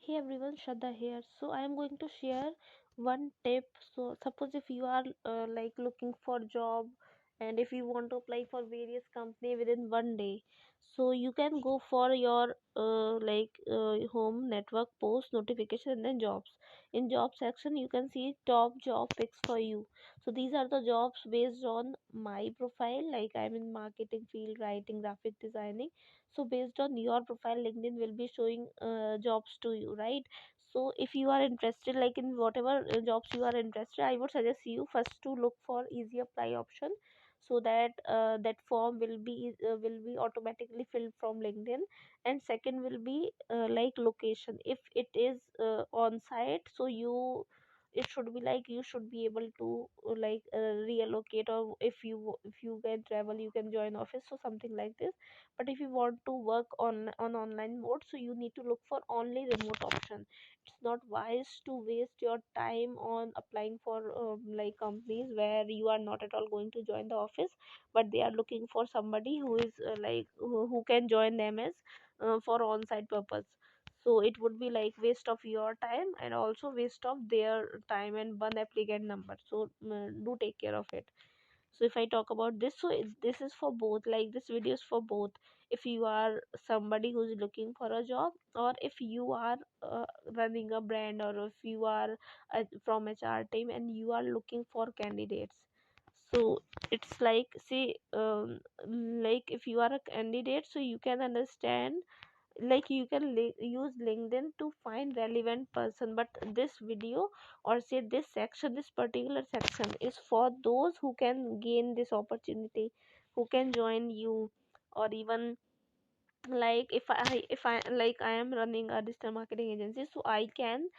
Hey everyone, Shraddha here. So I am going to share one tip. So suppose if you are like looking for job and if you want to apply for various company within one day, so you can go for your home network post notification and then jobs. In job section, you can see top job picks for you. So these are the jobs based on my profile. Like I'm in marketing field, writing, graphic designing, so based on your profile, LinkedIn will be showing jobs to you, right? So if you are interested, like in whatever jobs you are interested, I would suggest you first to look for easy apply option, so that that form will be automatically filled from LinkedIn. And second will be like location. If it is on site, so it should be like you should be able to reallocate, or if you can travel, you can join office, so something like this. But if you want to work on online mode, so you need to look for only remote option. It's not wise to waste your time on applying for like companies where you are not at all going to join the office, but they are looking for somebody who is who can join them as for on-site purpose. So it would be like waste of your time and also waste of their time and one applicant number. So do take care of it. So if I talk about this, so this is for both, like this video is for both. If you are somebody who's looking for a job, or if you are running a brand, or if you are from HR team and you are looking for candidates. So it's like, see, like if you are a candidate, so you can understand, like you can use LinkedIn to find relevant person. But this video, or say this section, this particular section is for those who can gain this opportunity, who can join you. Or even like if I like I am running a digital marketing agency, so I can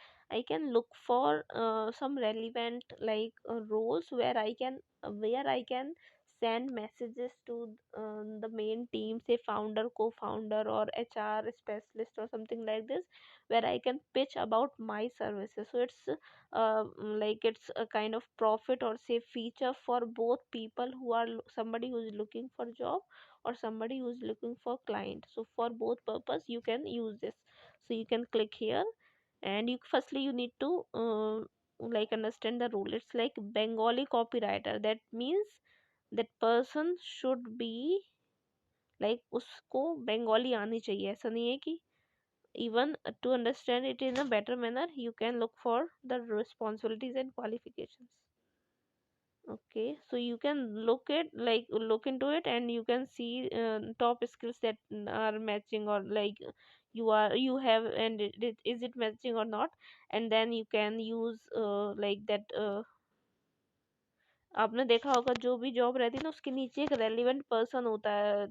look for some relevant roles where I can send messages to the main team, say founder, co-founder, or HR specialist, or something like this, where I can pitch about my services. So it's a kind of profit, or say feature for both people who are somebody who is looking for job, or somebody who's looking for client. So for both purpose you can use this. So you can click here, and you firstly you need to like understand the rule. It's like Bengali copywriter. That means that person should be like उसको बंगाली आनी चाहिए. ऐसा नहीं है कि even to understand it in a better manner, you can look for the responsibilities and qualifications. Okay, so you can look into it, and you can see top skills that are matching, or like you have, and is it matching or not. And then you can use like that आपने देखा होगा जो भी job रहती है ना, उसके नीचे एक रेलिवेंट पर्सन होता है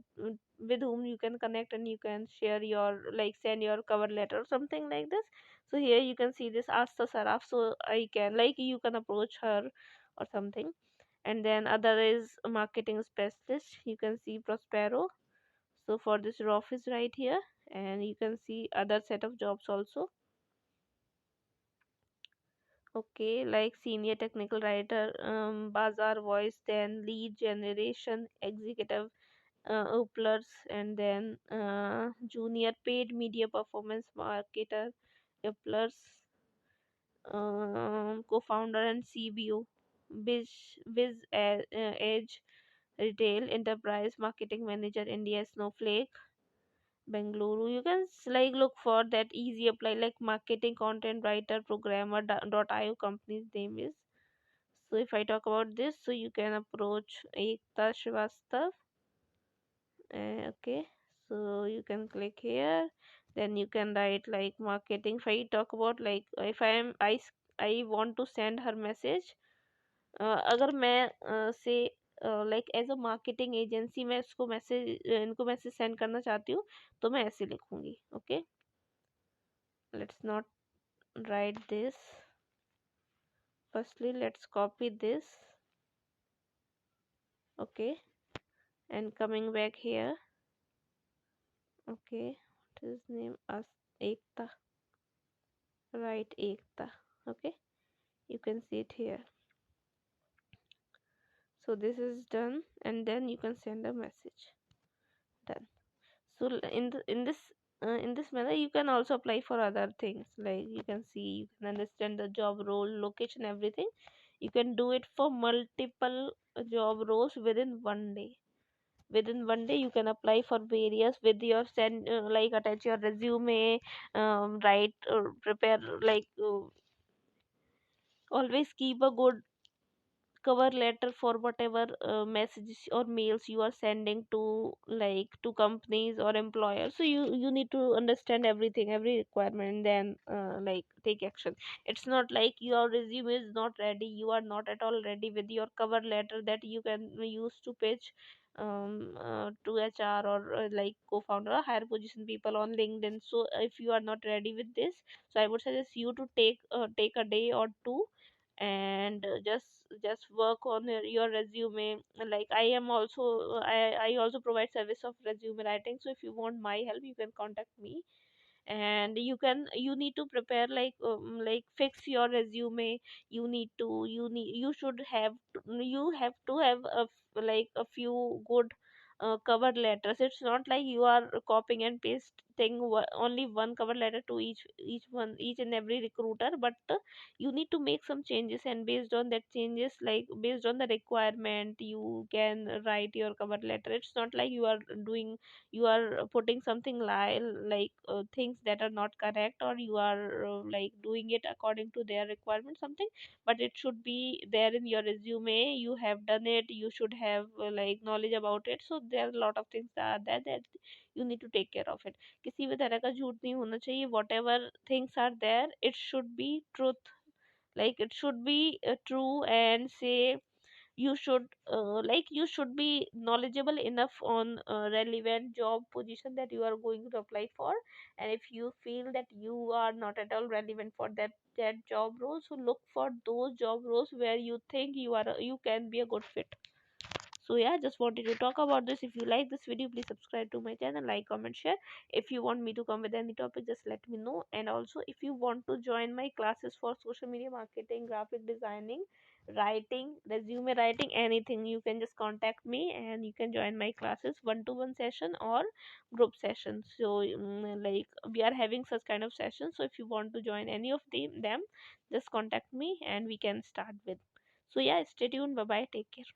with whom you can connect, and you can share your, like, send your cover letter or something like this. So here you can see this Asta Saraf, so I can, like, you can approach her or something. And then other is a marketing specialist. You can see Prospero. So for this office right here, and you can see other set of jobs also. Okay, like senior technical writer, bazaar voice, then lead generation executive, upplers, and then junior paid media performance marketer, upplers, co-founder and CBO, biz biz edge retail enterprise marketing manager, India, Snowflake, Bengaluru. You can like look for that easy apply, like marketing content writer, programmer, .io company's name is. So if I talk about this, so you can approach Ekta Srivastav. Okay, so you can click here. Then you can write like marketing. If I talk about, like, if I want to send her message, अगर मैं say like as a marketing agency मैं इसको message इनको message send करना चाहती हूँ, तो मैं ऐसे लिखूंगी. Okay, let's not right this. Firstly, let's copy this. Okay, and coming back here. Okay, what is name? As Ekta. Right, Ekta. Okay, you can see it here. So this is done, and then you can send a message. Done. So in this in this manner you can also apply for other things, like you can see, you can understand the job role, location, everything. You can do it for multiple job roles within 1 day. Within 1 day you can apply for various with your send like attach your resume, write or prepare, like always keep a good cover letter for whatever messages or mails you are sending to, like to companies or employers. So you need to understand everything, every requirement, then like take action. It's not like your resume is not ready, you are not at all ready with your cover letter that you can use to pitch to HR or like co-founder or higher position people on LinkedIn. So if you are not ready with this, so I would suggest you to take a day or two and just work on your resume. Like I am also, I also provide service of resume writing, so if you want my help you can contact me. And you need to prepare like fix your resume. You should have you have to have like a few good cover letters. It's not like you are copying and pasting only one cover letter to each and every recruiter, but you need to make some changes, and based on that changes, like based on the requirement, you can write your cover letter. It's not like you are putting something like things that are not correct, or you are like doing it according to their requirement something, but it should be there in your resume. You have done it, you should have like knowledge about it. So there are a lot of things that are there that you need to take care of it. किसी भी तरह का झूठ नहीं होना चाहिए. Whatever things are there, it should be truth, like it should be true, and say you should like you should be knowledgeable enough on relevant job position that you are going to apply for. And if you feel that you are not at all relevant for that job role, so look for those job roles where you think you can be a good fit. So yeah, just wanted to talk about this. If you like this video, please subscribe to my channel, like, comment, share. If you want me to come with any topic, just let me know. And also, if you want to join my classes for social media marketing, graphic designing, writing, resume writing, anything, you can just contact me and you can join my classes, one-to-one session or group sessions. So like we are having such kind of sessions. So if you want to join any of them, just contact me and we can start with. So yeah, stay tuned. Bye bye. Take care.